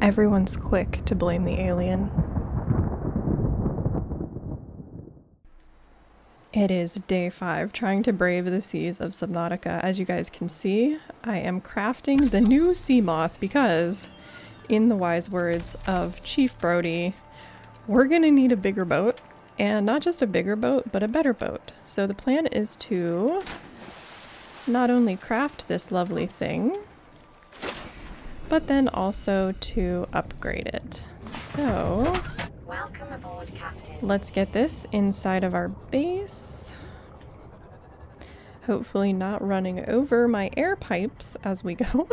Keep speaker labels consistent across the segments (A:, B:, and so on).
A: Everyone's quick to blame the alien. It is day 5, trying to brave the seas of Subnautica. As you guys can see, I am crafting the new Seamoth because, in the wise words of Chief Brody, we're gonna need a bigger boat. And not just a bigger boat, but a better boat. So the plan is to not only craft this lovely thing, but then also to upgrade it. So
B: welcome aboard, Captain.
A: Let's get this inside of our base. Hopefully not running over my air pipes as we go.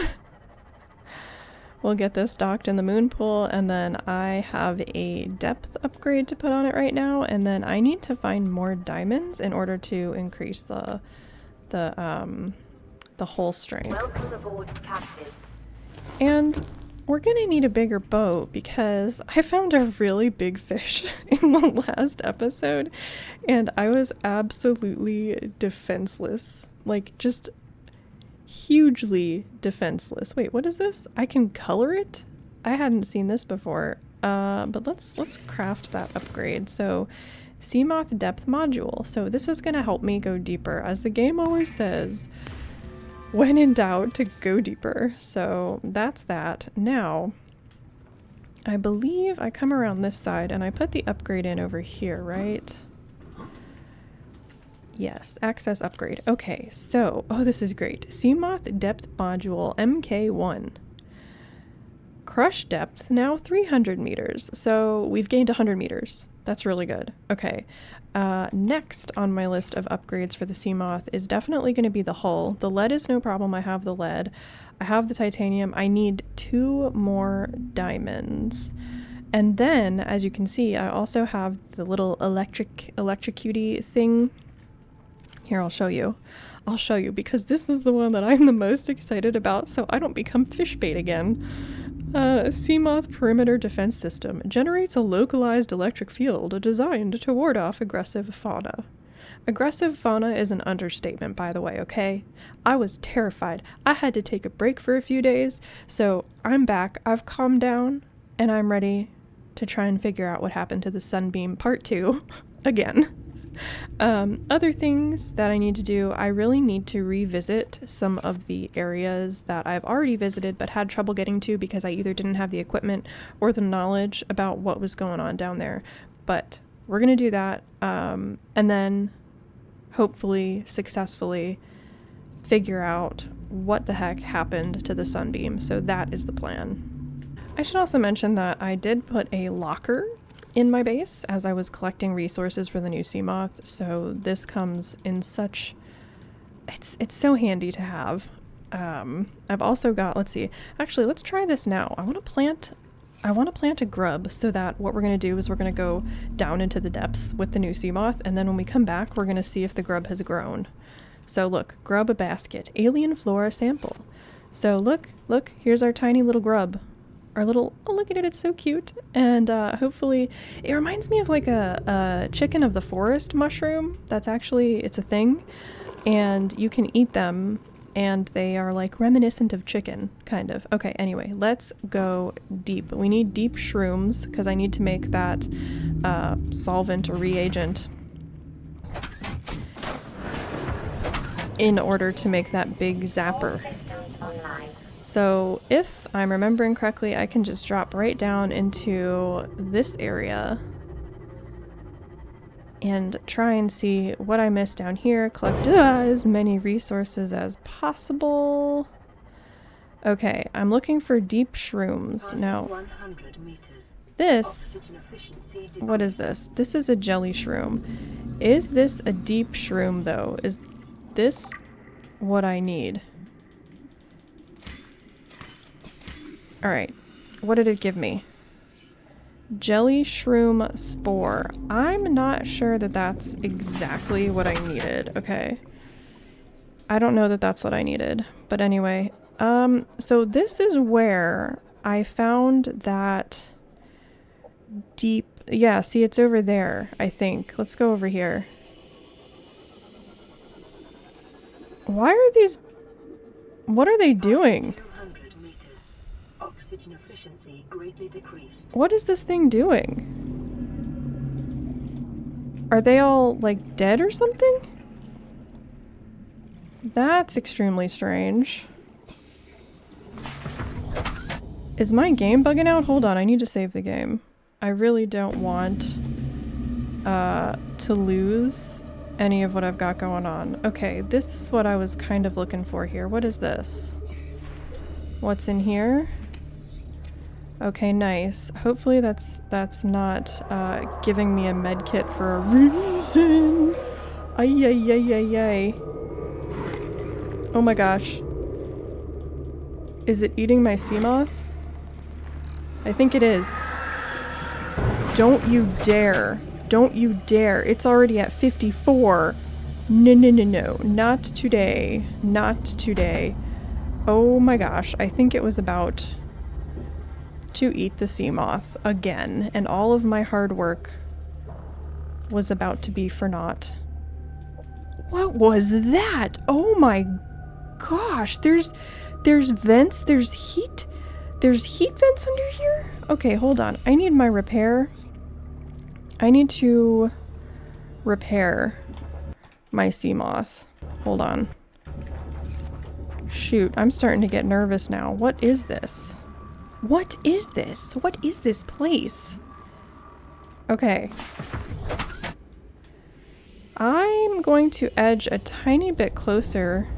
A: We'll get this docked in the moon pool, and then I have a depth upgrade to put on it right now, and then I need to find more diamonds in order to increase the hull strength.
B: Welcome aboard, Captain.
A: And we're gonna need a bigger boat because I found a really big fish in the last episode and I was absolutely defenseless. Like, just hugely defenseless. Wait, what is this? I can color it? I hadn't seen this before. But let's craft that upgrade. So, Seamoth depth module. So this is gonna help me go deeper. As the game always says, when in doubt, to go deeper. So that's that. Now, I believe I come around this side and I put the upgrade in over here, right? Yes, access upgrade. Okay, so, oh, this is great. Seamoth depth module MK1. Crush depth, now 300 meters. So we've gained 100 meters. That's really good. Okay. Next on my list of upgrades for the Seamoth is definitely going to be the hull. The lead is no problem. I have the lead. I have the titanium. I need 2 more diamonds. And then, as you can see, I also have the little electrocute thing. Here, I'll show you. I'll show you because this is the one that I'm the most excited about so I don't become fish bait again. Seamoth Perimeter Defense System generates a localized electric field designed to ward off aggressive fauna. Aggressive fauna is an understatement, by the way, okay? I was terrified. I had to take a break for a few days, so I'm back. I've calmed down, and I'm ready to try and figure out what happened to the Sunbeam Part 2 again. Other things that I need to do, I really need to revisit some of the areas that I've already visited but had trouble getting to because I either didn't have the equipment or the knowledge about what was going on down there. But we're going to do that, and then hopefully successfully figure out what the heck happened to the Sunbeam. So that is the plan. I should also mention that I did put a locker in my base as I was collecting resources for the new Seamoth, so this comes in such... it's so handy to have. I've also got, let's see, actually let's try this now. I want to plant a grub so that what we're going to do is we're going to go down into the depths with the new Seamoth, and then when we come back we're going to see if the grub has grown. So look, grub a basket, alien flora sample. So look, here's our tiny little grub. Our little, oh look at it, it's so cute. And hopefully, it reminds me of like a chicken of the forest mushroom. That's actually, it's a thing. And you can eat them and they are like reminiscent of chicken, kind of. Okay, anyway, let's go deep. We need deep shrooms because I need to make that solvent or reagent in order to make that big zapper.
B: All systems online.
A: So if I'm remembering correctly, I can just drop right down into this area and try and see what I missed down here, collect as many resources as possible. Okay, I'm looking for deep shrooms. Now, this, what is this? This is a jelly shroom. Is this a deep shroom though? Is this what I need? Alright, what did it give me? Jelly shroom spore. I'm not sure that that's exactly what I needed, okay? I don't know that that's what I needed, but anyway. So this is where I found that deep... yeah, see, it's over there, I think. Let's go over here. Why are these... what are they doing?
C: Oxygen efficiency greatly decreased.
A: What is this thing doing? Are they all, like, dead or something? That's extremely strange. Is my game bugging out? Hold on, I need to save the game. I really don't want to lose any of what I've got going on. Okay, this is what I was kind of looking for here. What is this? What's in here? Okay, nice. Hopefully that's not giving me a med kit for a reason. Ay ay ay ay ay. Oh my gosh. Is it eating my Seamoth? I think it is. Don't you dare. Don't you dare. It's already at 54. No, no, no, no. Not today. Not today. Oh my gosh. I think it was about to eat the Seamoth again. And all of my hard work was about to be for naught. What was that? Oh my gosh. There's vents. There's heat. There's heat vents under here? Okay, hold on. I need my repair. I need to repair my Seamoth. Hold on. Shoot, I'm starting to get nervous now. What is this? What is this? What is this place? Okay. I'm going to edge a tiny bit closer.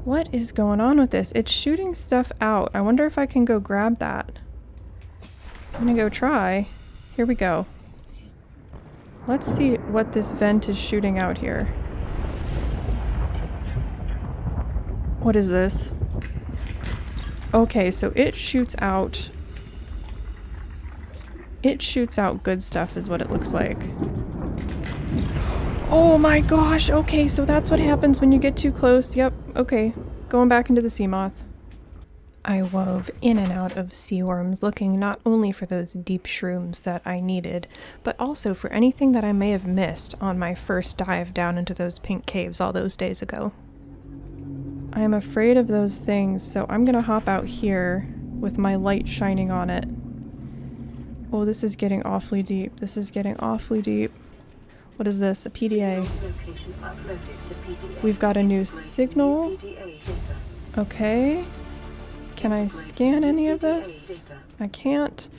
A: What is going on with this? It's shooting stuff out. I wonder if I can go grab that. I'm gonna go try. Here we go. Let's see what this vent is shooting out here. What is this? Okay, so it shoots out... It shoots out good stuff is what it looks like. Oh my gosh! Okay, so that's what happens when you get too close. Yep, okay. Going back into the Seamoth. I wove in and out of sea worms, looking not only for those deep shrooms that I needed, but also for anything that I may have missed on my first dive down into those pink caves all those days ago. I am afraid of those things, so I'm gonna hop out here with my light shining on it. Oh, this is getting awfully deep. This is getting awfully deep. What is this? A PDA. We've got a new signal. Okay. Can I scan any of this? I can't.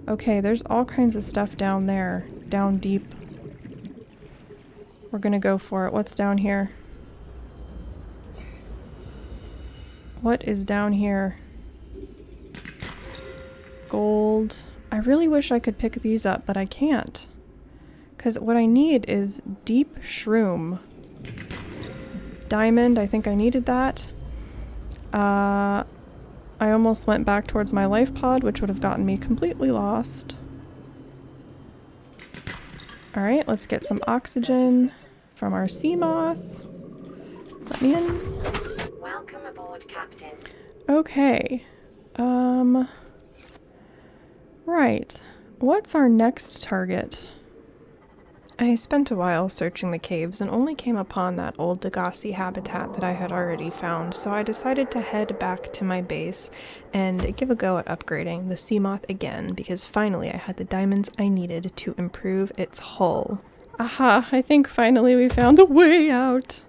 A: Okay, there's all kinds of stuff down there. Down deep. We're gonna go for it. What's down here? What is down here? Gold. I really wish I could pick these up, but I can't. Because what I need is deep shroom. Diamond, I think I needed that. I almost went back towards my life pod, which would have gotten me completely lost. Alright, let's get some oxygen from our Seamoth. Let me in.
B: Welcome aboard, Captain.
A: Okay. Right. What's our next target? I spent a while searching the caves and only came upon that old Degassi habitat that I had already found, so I decided to head back to my base and give a go at upgrading the Seamoth again, because finally I had the diamonds I needed to improve its hull. Aha, I think finally we found the way out.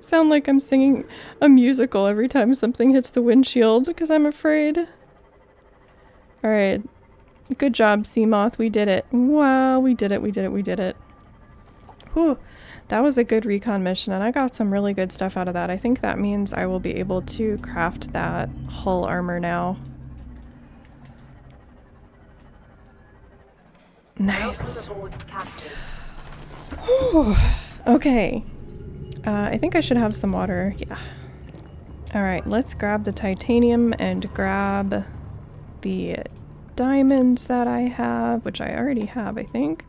A: Sound like I'm singing a musical every time something hits the windshield, because I'm afraid. Alright. Good job, Seamoth. We did it. Wow, we did it, we did it, we did it. Whew. That was a good recon mission, and I got some really good stuff out of that. I think that means I will be able to craft that hull armor now. Nice.
B: Welcome aboard, Captain.
A: Whew. Okay. I think I should have some water. Yeah. Alright, let's grab the titanium and grab the diamonds that I have, which I already have, I think.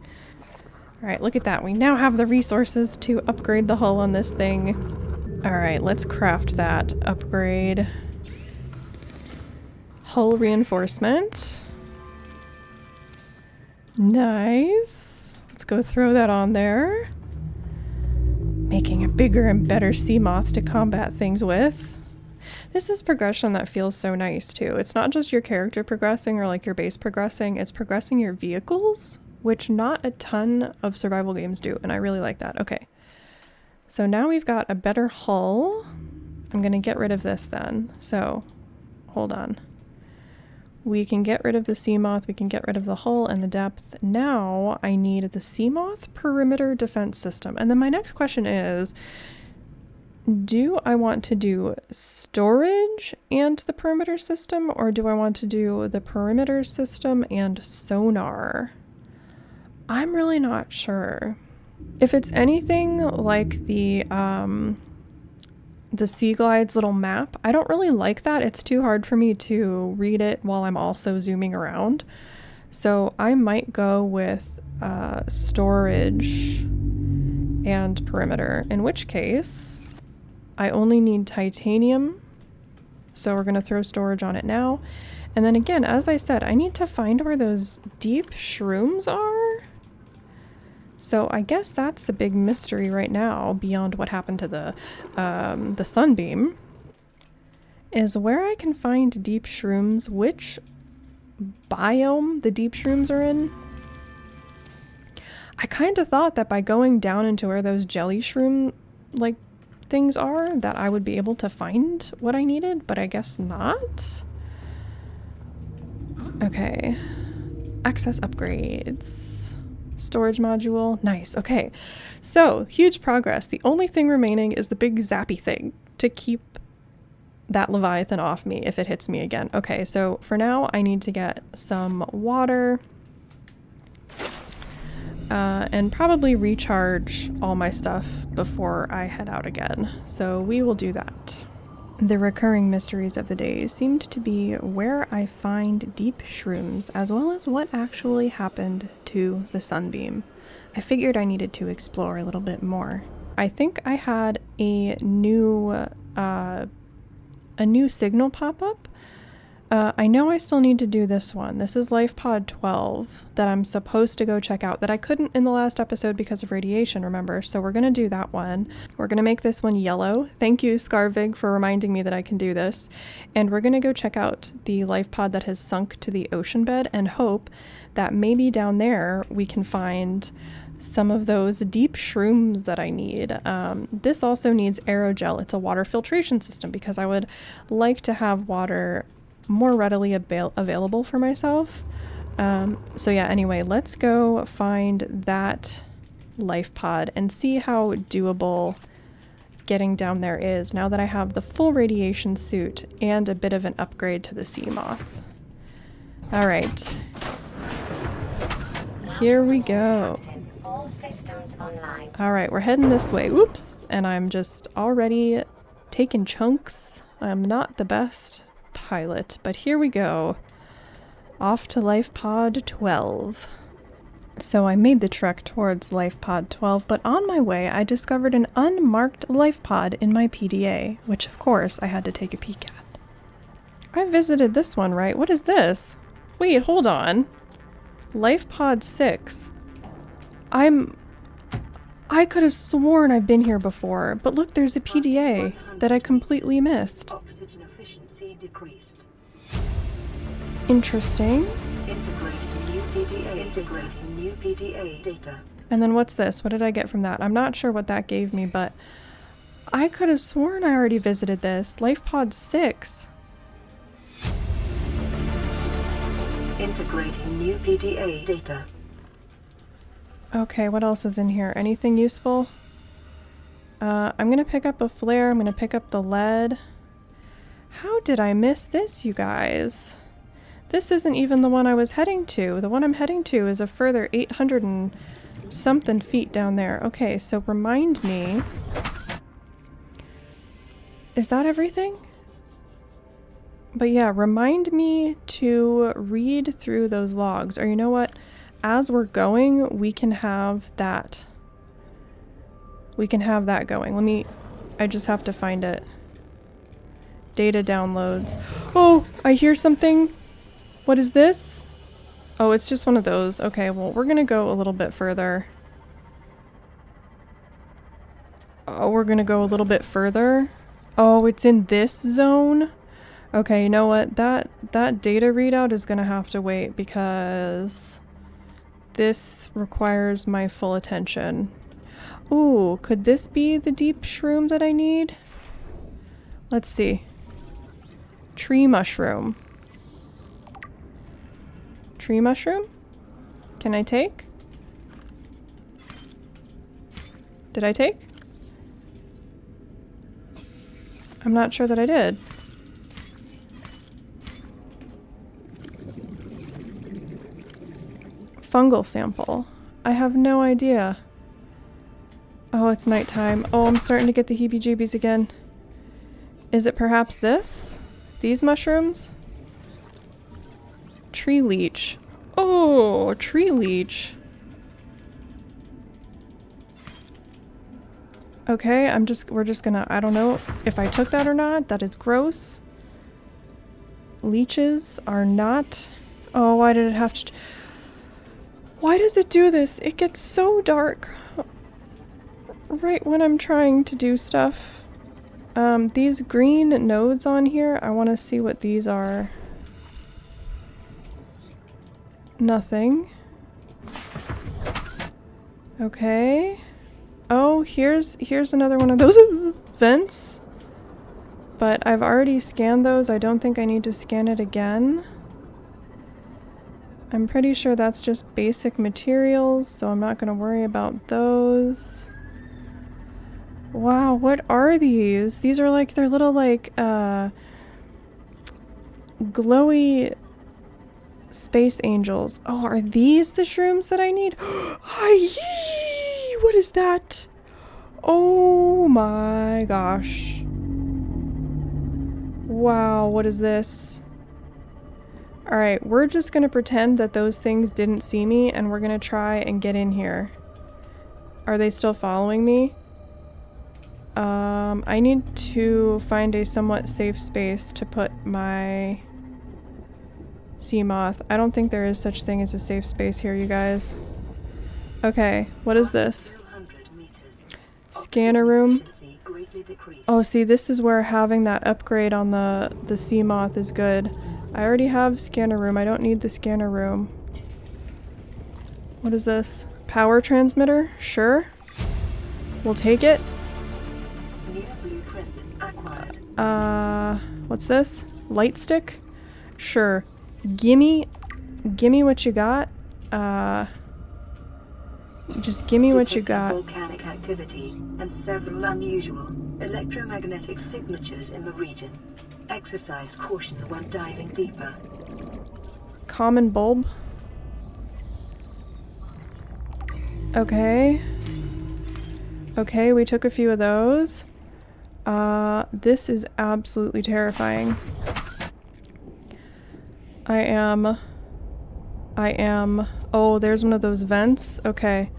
A: Alright, look at that. We now have the resources to upgrade the hull on this thing. Alright, let's craft that upgrade. Hull reinforcement. Nice. Let's go throw that on there. Making a bigger and better Seamoth to combat things with. This is progression that feels so nice too. It's not just your character progressing or like your base progressing, it's progressing your vehicles, which not a ton of survival games do, and I really like that. Okay, so now we've got a better hull. I'm gonna get rid of this then. So, hold on. We can get rid of the Seamoth, we can get rid of the hull and the depth. Now I need the Seamoth perimeter defense system. And then my next question is, do I want to do storage and the perimeter system, or do I want to do the perimeter system and sonar? I'm really not sure. If it's anything like the Sea Glide's little map, I don't really like that. It's too hard for me to read it while I'm also zooming around. So I might go with storage and perimeter, in which case I only need titanium, so we're going to throw storage on it now. And then again, as I said, I need to find where those deep shrooms are. So I guess that's the big mystery right now, beyond what happened to the Sunbeam, is where I can find deep shrooms, which biome the deep shrooms are in. I kind of thought that by going down into where those jelly shroom like things are, that I would be able to find what I needed, but I guess not. Okay. Access upgrades. Storage module. Nice. Okay. So, huge progress. The only thing remaining is the big zappy thing to keep that Leviathan off me if it hits me again. Okay, so for now I need to get some water. And probably recharge all my stuff before I head out again. So we will do that. The recurring mysteries of the day seemed to be where I find deep shrooms, as well as what actually happened to the Sunbeam. I figured I needed to explore a little bit more. I think I had a new signal pop up. I know I still need to do this one. This is Life Pod 12 that I'm supposed to go check out, that I couldn't in the last episode because of radiation, remember? So we're going to do that one. We're going to make this one yellow. Thank you, Scarvig, for reminding me that I can do this. And we're going to go check out the life pod that has sunk to the ocean bed and hope that maybe down there we can find some of those deep shrooms that I need. This also needs aerogel. It's a water filtration system because I would like to have water more readily available for myself. So yeah, anyway, let's go find that life pod and see how doable getting down there is now that I have the full radiation suit and a bit of an upgrade to the Seamoth. All right. Here we go.
B: All systems online.
A: All right, we're heading this way. Oops, and I'm just already taking chunks. I'm not the best pilot, but here we go. Off to Life Pod 12. So I made the trek towards Life Pod 12, but on my way I discovered an unmarked life pod in my PDA, which of course I had to take a peek at. I visited this one, right? What is this? Wait, hold on. Life Pod 6. I could have sworn I've been here before, but look, there's a PDA that I completely missed.
C: Oxygen efficiency decreased.
A: Interesting.
C: Integrating new PDA data.
A: And then what's this? What did I get from that? I'm not sure what that gave me, but I could have sworn I already visited this. Life Pod 6.
C: Integrating new PDA data.
A: Okay, what else is in here? Anything useful? I'm gonna pick up a flare. I'm gonna pick up the lead. How did I miss this, you guys? This isn't even the one I was heading to. The one I'm heading to is a further 800 and something feet down there. Okay, so remind me. Is that everything? But yeah, remind me to read through those logs. Or you know what? As we're going, we can have that. We can have that going. I just have to find it. Data downloads. Oh, I hear something. What is this? Oh, it's just one of those. Okay, well, we're gonna go a little bit further. Oh, we're gonna go a little bit further. Oh, it's in this zone? Okay, you know what? That data readout is gonna have to wait because this requires my full attention. Ooh, could this be the deep shroom that I need? Let's see. Tree mushroom. Tree mushroom? Can I take? Did I take? I'm not sure that I did. Fungal sample. I have no idea. Oh, it's nighttime. Oh, I'm starting to get the heebie-jeebies again. Is it perhaps this? These mushrooms? Tree leech. Oh, tree leech. Okay, we're just gonna, I don't know if I took that or not. That is gross. Leeches are not, oh, why did it have to, why does it do this? It gets so dark right when I'm trying to do stuff. These green nodes on here, I want to see what these are. Nothing. Okay. Oh, here's another one of those vents. But I've already scanned those. I don't think I need to scan it again. I'm pretty sure that's just basic materials, so I'm not going to worry about those. Wow, what are these? These are like, they're little like, glowy space angels. Oh, are these the shrooms that I need? What is that? Oh my gosh. Wow, what is this? Alright, we're just gonna pretend that those things didn't see me and we're gonna try and get in here. Are they still following me? I need to find a somewhat safe space to put my Seamoth. I don't think there is such thing as a safe space here, you guys. Okay, what is this? Scanner room. Oh, see, this is where having that upgrade on the Seamoth is good. I already have scanner room. I don't need the scanner room. What is this? Power transmitter? Sure. We'll take it. What's this? Light stick? Sure. Gimme what you got. Just gimme what you got.
C: Volcanic activity and several unusual electromagnetic signatures in the region. Exercise caution when diving deeper.
A: Common bulb. Okay. Okay, we took a few of those. This is absolutely terrifying. I am... Oh, there's one of those vents. Okay.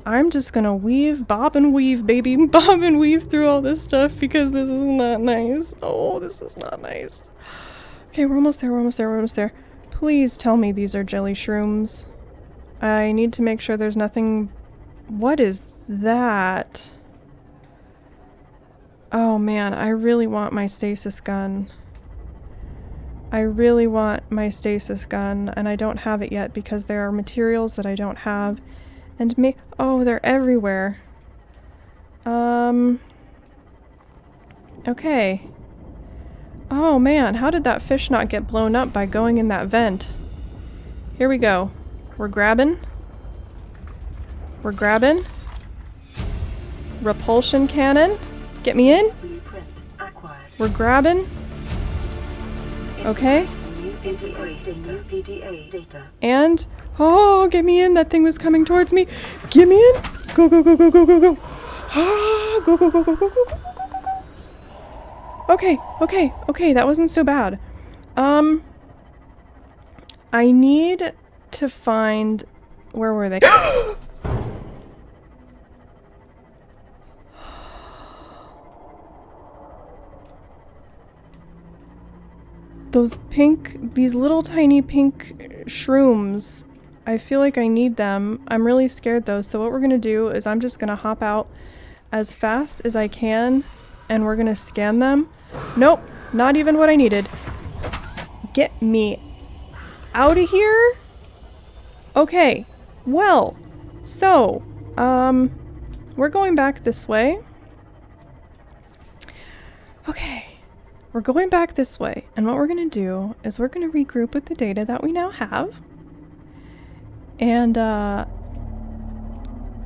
A: I'm just gonna bob and weave, baby. Bob and weave through all this stuff because this is not nice. Oh, this is not nice. Okay, we're almost there, we're almost there, we're almost there. Please tell me these are jelly shrooms. I need to make sure there's nothing... What is that? Oh man, I really want my stasis gun. I really want my stasis gun, and I don't have it yet because there are materials that I don't have. And oh, they're everywhere. Okay. Oh man, how did that fish not get blown up by going in that vent? Here we go. We're grabbing. We're grabbing. Repulsion cannon. Get me in. We're grabbing. Okay. And oh, get me in. That thing was coming towards me. Get me in. Go, go, go, go, go, go, go. Ah, go, go, go, go, go, go, go, go, go, go. Okay, okay, okay. That wasn't so bad. I need to find... Where were they? Those these little tiny pink shrooms, I feel like I need them. I'm really scared though, so what we're gonna do is I'm just gonna hop out as fast as I can and we're gonna scan them. Nope, not even what I needed. Get me out of here. Okay, well, so, we're going back this way. Okay, we're going back this way, and what we're gonna do is we're gonna regroup with the data that we now have. And,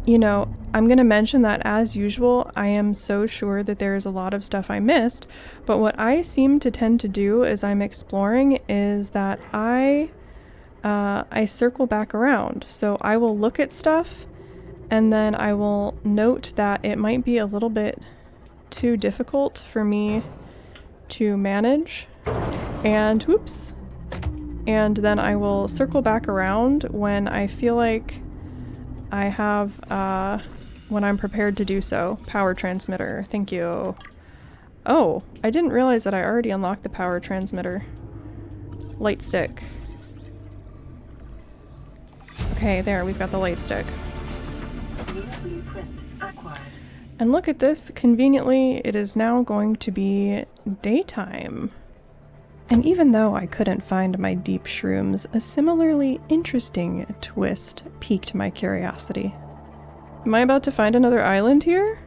A: you know, I'm gonna mention that as usual, I am so sure that there's a lot of stuff I missed, but what I seem to tend to do as I'm exploring is that I circle back around. So I will look at stuff and then I will note that it might be a little bit too difficult for me to manage, and whoops, and then I will circle back around when I feel like I have, when I'm prepared to do so. Power transmitter, thank you. Oh, I didn't realize that I already unlocked the power transmitter. Light stick. Okay, there, we've got the light stick.
C: Blueprint acquired.
A: And look at this, conveniently, it is now going to be daytime. And even though I couldn't find my deep shrooms, a similarly interesting twist piqued my curiosity. Am I about to find another island here?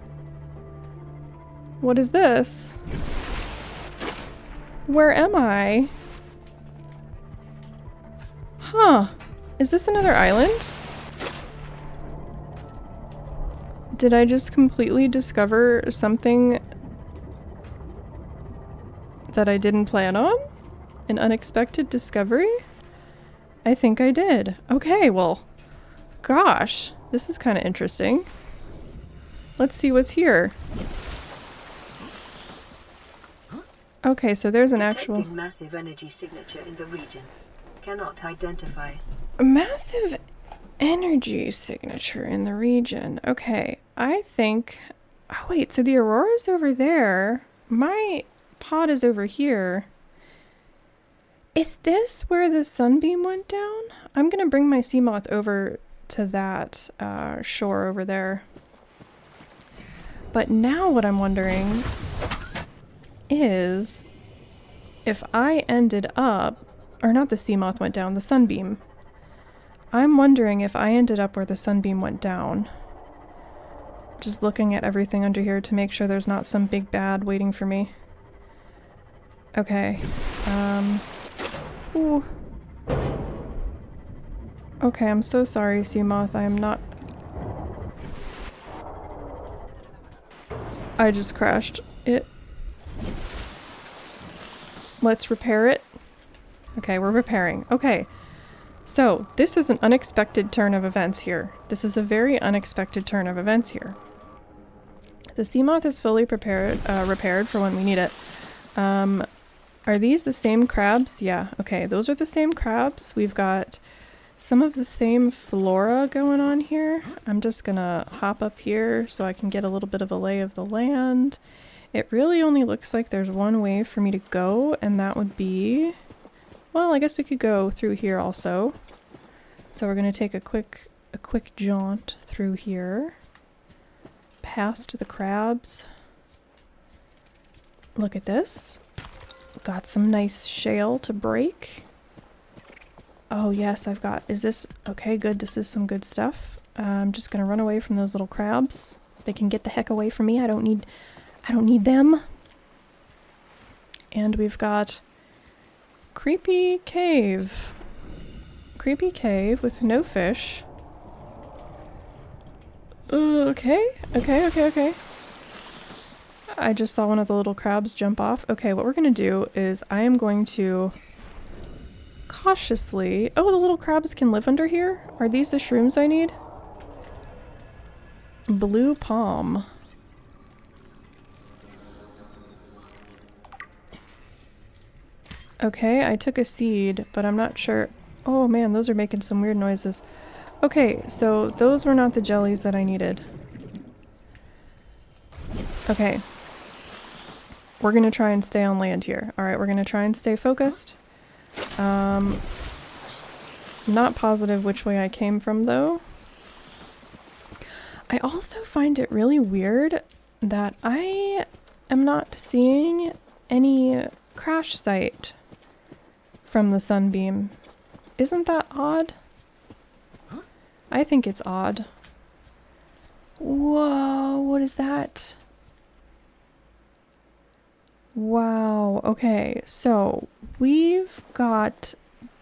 A: What is this? Where am I? Huh. Is this another island? Did I just completely discover something that I didn't plan on? An unexpected discovery? I think I did. Okay, well, gosh, this is kind of interesting. Let's see what's here. Okay, so there's an actual...
C: Detecting massive energy signature in the region. Cannot identify.
A: A massive energy signature in the region. Okay, I think... Oh wait, so the Aurora's over there. My pod is over here. Is this where the Sunbeam went down? I'm gonna bring my Seamoth over to that shore over there. But now what I'm wondering is if I ended up, or not the Seamoth went down, the Sunbeam. I'm wondering if I ended up where the Sunbeam went down. Just looking at everything under here to make sure there's not some big bad waiting for me. Okay. Ooh. Okay, I'm so sorry, Seamoth. I am not... I just crashed it. Let's repair it. Okay, we're repairing. Okay. So, this is an unexpected turn of events here. This is a very unexpected turn of events here. The Seamoth is fully repaired for when we need it. Are these the same crabs? Yeah, okay, those are the same crabs. We've got some of the same flora going on here. I'm just gonna hop up here so I can get a little bit of a lay of the land. It really only looks like there's one way for me to go, and that would be... Well, I guess we could go through here also. So we're gonna take a quick jaunt through here. Past the crabs. Look at this. Got some nice shale to break. Oh yes, I've got... Is this... Okay, good. This is some good stuff. I'm just gonna run away from those little crabs. They can get the heck away from me. I don't need them. And we've got... Creepy cave. Creepy cave with no fish. Okay. I just saw one of the little crabs jump off. Okay, what we're gonna do is I am going to cautiously... Oh, the little crabs can live under here? Are these the shrooms I need? Blue palm. Okay, I took a seed, but I'm not sure... Oh man, those are making some weird noises. Okay, so those were not the jellies that I needed. Okay. We're gonna try and stay on land here. Alright, we're gonna try and stay focused. Not positive which way I came from though. I also find it really weird that I am not seeing any crash site from the Sunbeam. Isn't that odd? I think it's odd. Whoa, what is that? Wow, okay, so we've got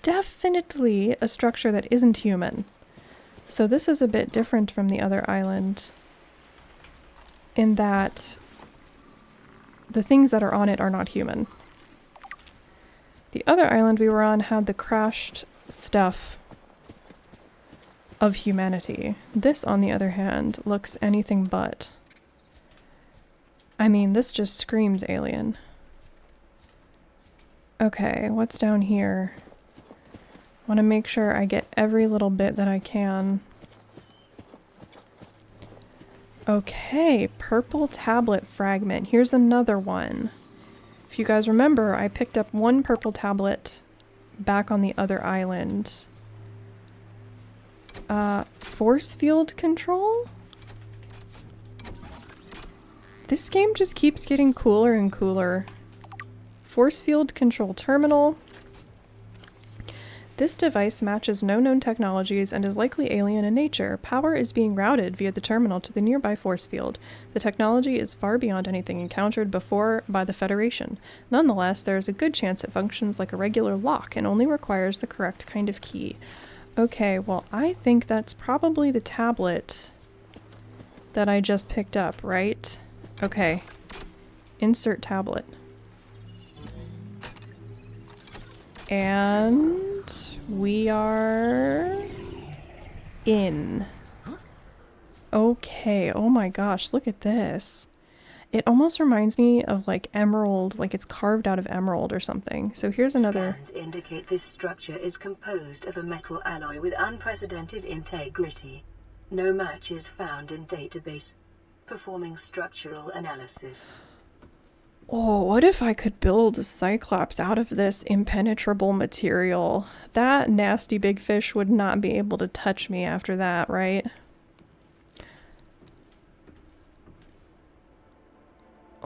A: definitely a structure that isn't human. So this is a bit different from the other island in that the things that are on it are not human. The other island we were on had the crashed stuff of humanity. This, on the other hand, looks anything but. I mean, this just screams alien. Okay, what's down here? Want to make sure I get every little bit that I can. Okay, purple tablet fragment. Here's another one. If you guys remember, I picked up one purple tablet back on the other island. Force field control? This game just keeps getting cooler and cooler. Force field control terminal. This device matches no known technologies and is likely alien in nature. Power is being routed via the terminal to the nearby force field. The technology is far beyond anything encountered before by the Federation. Nonetheless, there is a good chance it functions like a regular lock and only requires the correct kind of key. Okay, well, I think that's probably the tablet that I just picked up, right? Okay. Insert tablet. And we are in. Okay, oh my gosh, look at this. It almost reminds me of like emerald, like it's carved out of emerald or something. So here's another.
C: Scans indicate this structure is composed of a metal alloy with unprecedented integrity. No match is found in database. Performing structural analysis.
A: Oh, what if I could build a Cyclops out of this impenetrable material? That nasty big fish would not be able to touch me after that, right?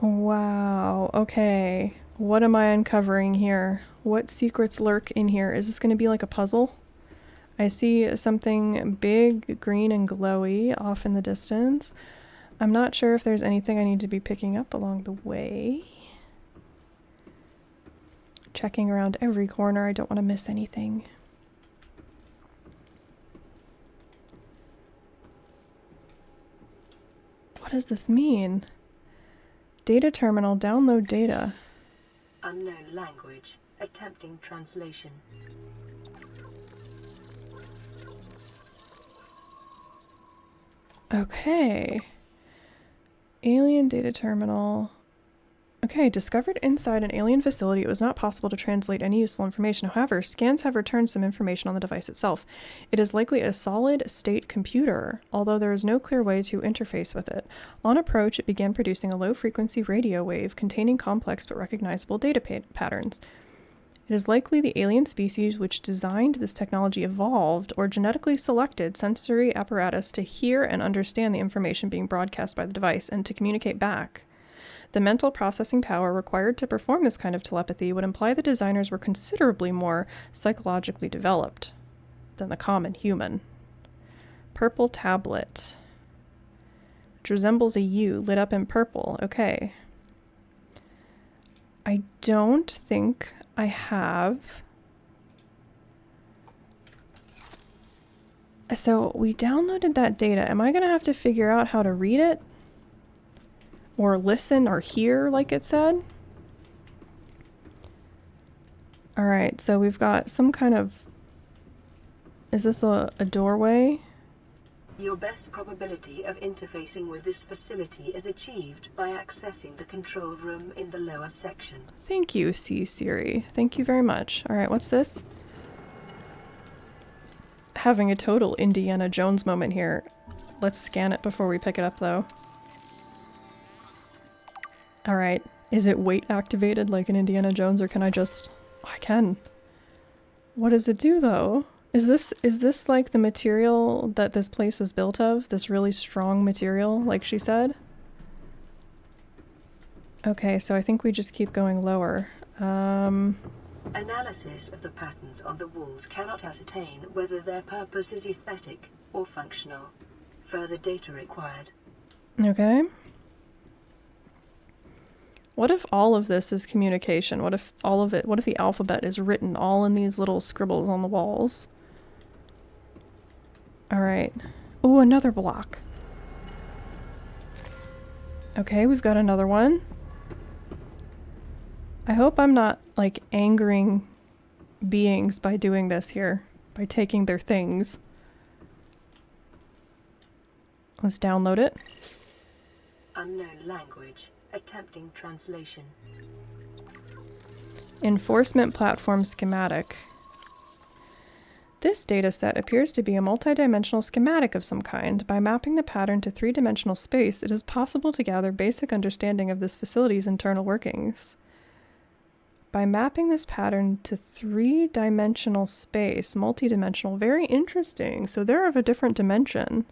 A: Wow, okay. What am I uncovering here? What secrets lurk in here? Is this going to be like a puzzle? I see something big, green, and glowy off in the distance. I'm not sure if there's anything I need to be picking up along the way. Checking around every corner, I don't want to miss anything. What does this mean? Data terminal, download data.
C: Unknown language. Attempting translation.
A: Okay. Alien data terminal. Okay, discovered inside an alien facility, it was not possible to translate any useful information. However, scans have returned some information on the device itself. It is likely a solid-state computer, although there is no clear way to interface with it. On approach, it began producing a low-frequency radio wave containing complex but recognizable data patterns. It is likely the alien species which designed this technology evolved or genetically selected sensory apparatus to hear and understand the information being broadcast by the device and to communicate back. The mental processing power required to perform this kind of telepathy would imply the designers were considerably more psychologically developed than the common human. Purple tablet. Which resembles a U lit up in purple. Okay. I don't think I have. So we downloaded that data. Am I going to have to figure out how to read it? Or listen or hear, like it said? Alright, so we've got some kind of... Is this a doorway?
C: Your best probability of interfacing with this facility is achieved by accessing the control room in the lower section.
A: Thank you, Siri. Thank you very much. Alright, what's this? Having a total Indiana Jones moment here. Let's scan it before we pick it up, though. Alright, is it weight activated like in Indiana Jones, or can I just... Oh, I can. What does it do, though? Is this like the material that this place was built of? This really strong material, like she said? Okay, so I think we just keep going lower.
C: Analysis of the patterns on the walls cannot ascertain whether their purpose is aesthetic or functional. Further data required.
A: Okay. What if all of this is communication? What if all of it, what if the alphabet is written all in these little scribbles on the walls? Alright. Ooh, another block. Okay, we've got another one. I hope I'm not, like, angering beings by doing this here. By taking their things. Let's download it.
C: Unknown language. Attempting translation.
A: Enforcement platform schematic. This dataset appears to be a multidimensional schematic of some kind. By mapping the pattern to three-dimensional space, it is possible to gather basic understanding of this facility's internal workings. By mapping this pattern to three-dimensional space, multidimensional, very interesting. So they're of a different dimension.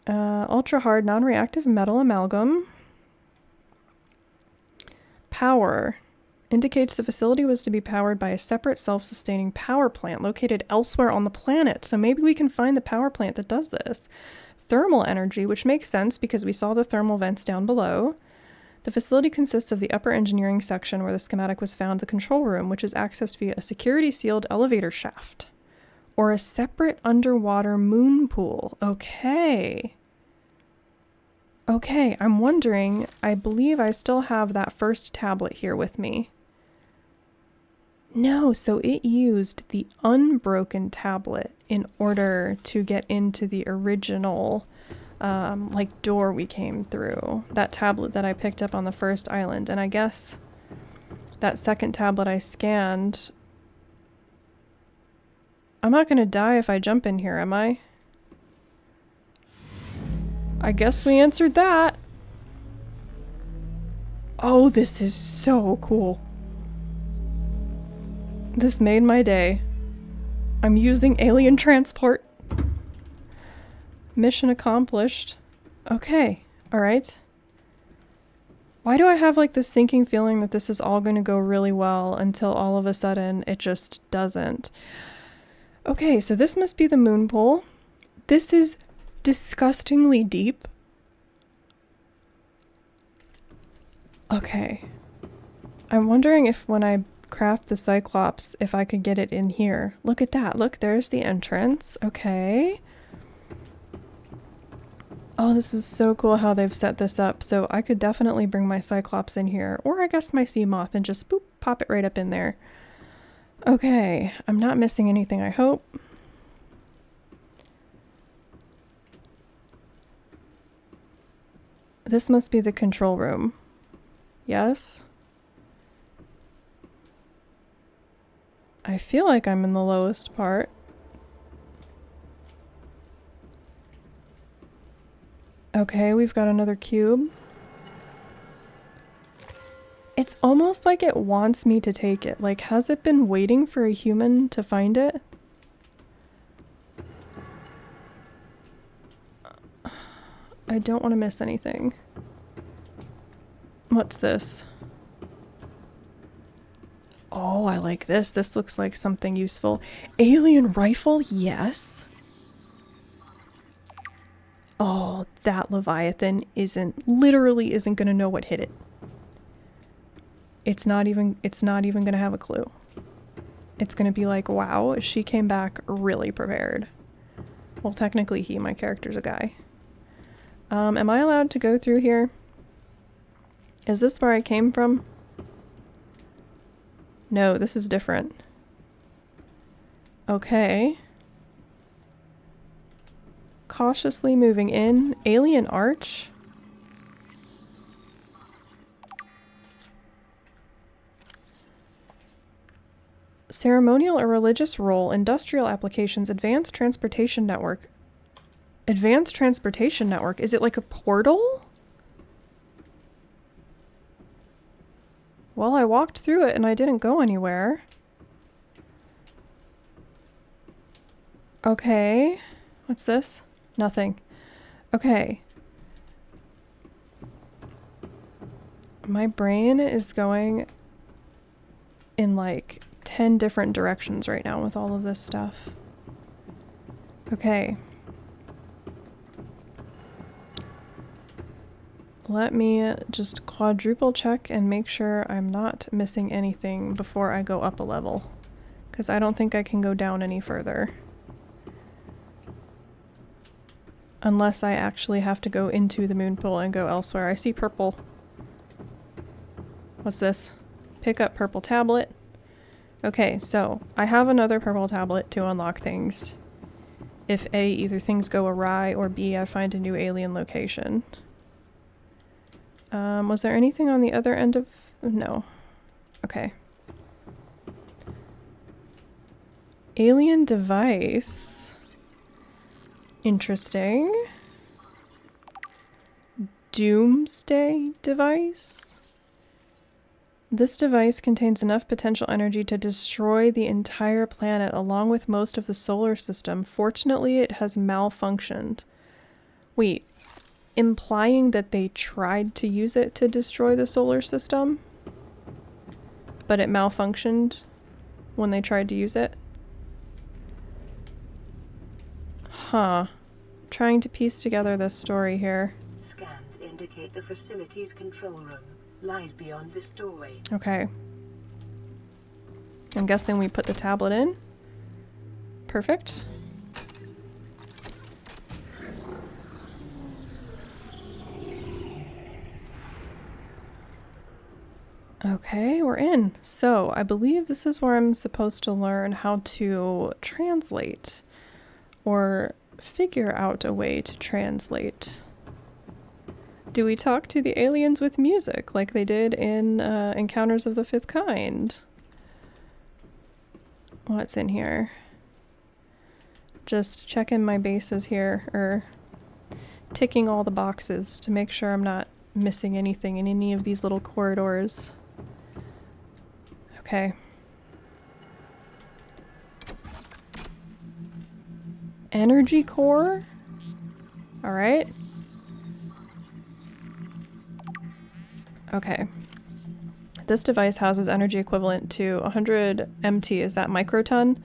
A: Ultra-hard, non-reactive metal amalgam. Power. Indicates the facility was to be powered by a separate self-sustaining power plant located elsewhere on the planet. So maybe we can find the power plant that does this. Thermal energy, which makes sense because we saw the thermal vents down below. The facility consists of the upper engineering section where the schematic was found, the control room, which is accessed via a security-sealed elevator shaft. Or a separate underwater moon pool. Okay. Okay, I'm wondering, I believe I still have that first tablet here with me. No, so it used the unbroken tablet in order to get into the original, like, door we came through. That tablet that I picked up on the first island. And I guess that second tablet I scanned... I'm not gonna die if I jump in here, am I? I guess we answered that. Oh, this is so cool. This made my day. I'm using alien transport. Mission accomplished. Okay, alright. Why do I have like this sinking feeling that this is all going to go really well until all of a sudden it just doesn't? Okay, so this must be the moon pool. This is disgustingly deep. Okay. I'm wondering if when I craft the Cyclops, if I could get it in here. Look at that. Look, there's the entrance. Okay. Oh, this is so cool how they've set this up. So I could definitely bring my Cyclops in here, or I guess my Seamoth, and just boop, pop it right up in there. Okay, I'm not missing anything, I hope. This must be the control room. Yes? I feel like I'm in the lowest part. Okay, we've got another cube. It's almost like it wants me to take it. Like, has it been waiting for a human to find it? I don't want to miss anything. What's this? Oh, I like this. This looks like something useful. Alien rifle? Yes. Oh, that Leviathan literally isn't going to know what hit it. It's not even going to have a clue. It's going to be like, wow, she came back really prepared. Well, technically my character's a guy. Am I allowed to go through here? Is this where I came from? No, this is different. Okay. Cautiously moving in. Alien arch? Ceremonial or religious role, industrial applications, advanced transportation network. Advanced transportation network? Is it like a portal? Well, I walked through it and I didn't go anywhere. Okay. What's this? Nothing. Okay. My brain is going in like 10 different directions right now with all of this stuff. Okay. Let me just quadruple check and make sure I'm not missing anything before I go up a level, because I don't think I can go down any further. Unless I actually have to go into the moon pool and go elsewhere. I see purple. What's this? Pick up purple tablet. Okay, so I have another purple tablet to unlock things. If A, either things go awry, or B, I find a new alien location. Was there anything on the other end of... No. Okay. Alien device. Interesting. Doomsday device. This device contains enough potential energy to destroy the entire planet along with most of the solar system. Fortunately, it has malfunctioned. Wait, implying that they tried to use it to destroy the solar system, but it malfunctioned when they tried to use it? Huh. Trying to piece together this story here.
C: Scans indicate the facility's control room lies beyond this doorway.
A: Okay. I'm guessing we put the tablet in. Perfect. Okay, we're in. So, I believe this is where I'm supposed to learn how to translate, or figure out a way to translate. Do we talk to the aliens with music like they did in Encounters of the Fifth Kind? What's in here? Just checking my bases here, or ticking all the boxes to make sure I'm not missing anything in any of these little corridors. Okay. Energy core? Alright. Okay. This device houses energy equivalent to 100 MT, is that microton?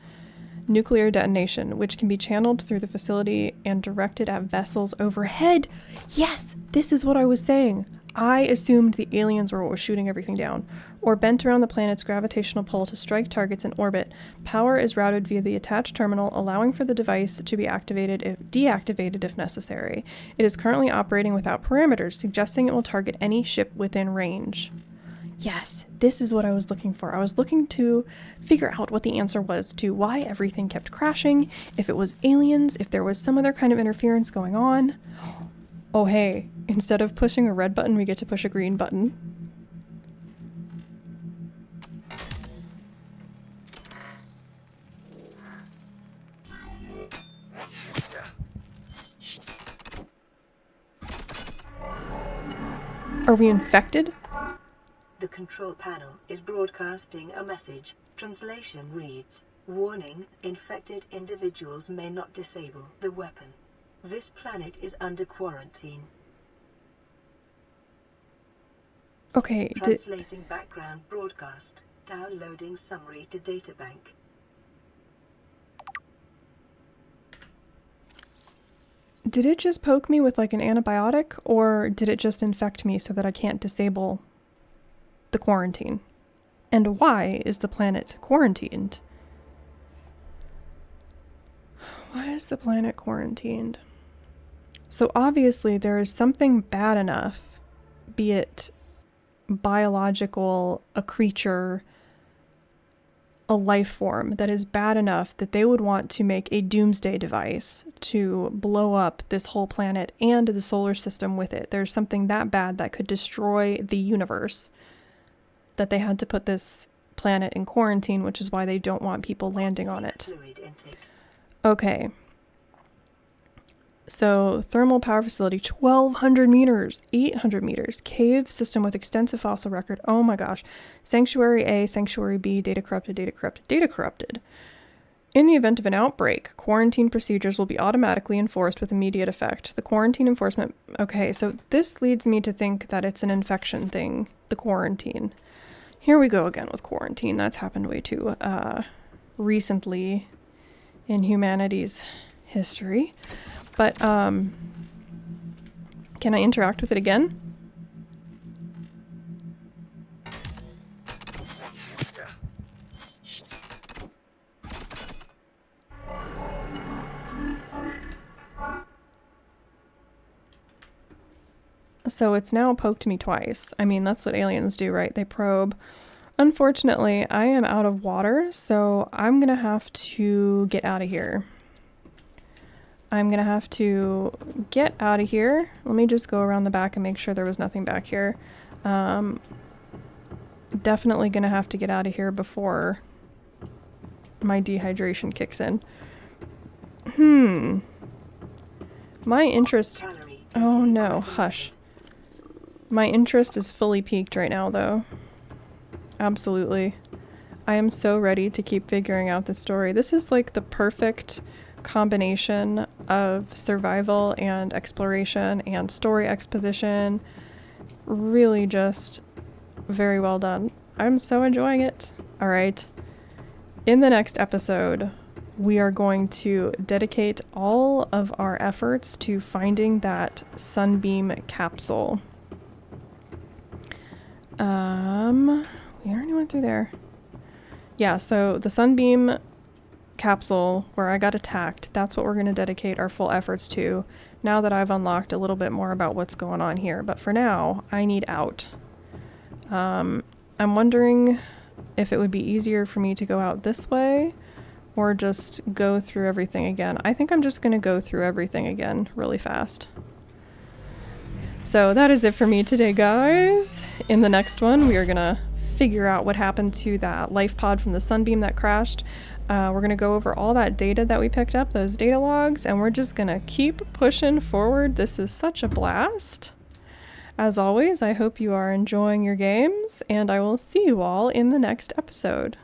A: Nuclear detonation, which can be channeled through the facility and directed at vessels overhead. Yes! This is what I was saying. I assumed the aliens were what was shooting everything down. Or bent around the planet's gravitational pull to strike targets in orbit. Power is routed via the attached terminal, allowing for the device to be deactivated if necessary. It is currently operating without parameters, suggesting it will target any ship within range. Yes, this is what I was looking for. I was looking to figure out what the answer was to why everything kept crashing, if it was aliens, if there was some other kind of interference going on. Oh hey, instead of pushing a red button, we get to push a green button. Are we infected?
C: The control panel is broadcasting a message. Translation reads, "Warning, infected individuals may not disable the weapon. This planet is under quarantine."
A: Okay,
C: Translating background broadcast. Downloading summary to databank.
A: did it just poke me with like an antibiotic, or did it just infect me so that I can't disable the quarantine? And why is the planet quarantined? Why is the planet quarantined? So obviously there is something bad enough, be it biological, a creature, a life form, that is bad enough that they would want to make a doomsday device to blow up this whole planet and the solar system with it. There's something that bad that could destroy the universe that they had to put this planet in quarantine, which is why they don't want people landing on it. Okay. So, thermal power facility, 1,200 meters, 800 meters, cave system with extensive fossil record. Oh my gosh. Sanctuary A, Sanctuary B, data corrupted, data corrupted, data corrupted. In the event of an outbreak, quarantine procedures will be automatically enforced with immediate effect. The quarantine enforcement... Okay, so this leads me to think that it's an infection thing, the quarantine. Here we go again with quarantine. That's happened way too recently in humanity's history. But, can I interact with it again? So it's now poked me twice. I mean, that's what aliens do, right? They probe. Unfortunately, I am out of water, so I'm gonna have to get out of here. I'm gonna have to get out of here. Let me just go around the back and make sure there was nothing back here. Definitely gonna have to get out of here before my dehydration kicks in. My interest... Oh no, hush. My interest is fully piqued right now, though. Absolutely. I am so ready to keep figuring out this story. This is like the perfect combination of survival and exploration and story exposition. Really just very well done. I'm so enjoying it. All right. In the next episode, we are going to dedicate all of our efforts to finding that Sunbeam capsule. We already went through there. Yeah, so the Sunbeam capsule where I got attacked, that's what we're going to dedicate our full efforts to now that I've unlocked a little bit more about what's going on here. But for now, I need out. I'm wondering if it would be easier for me to go out this way or just go through everything again. I think I'm just going to go through everything again really fast. So that is it for me today, guys. In the next one, we are going to figure out what happened to that life pod from the Sunbeam that crashed. We're going to go over all that data that we picked up, those data logs, and we're just going to keep pushing forward. This is such a blast. As always, I hope you are enjoying your games, and I will see you all in the next episode.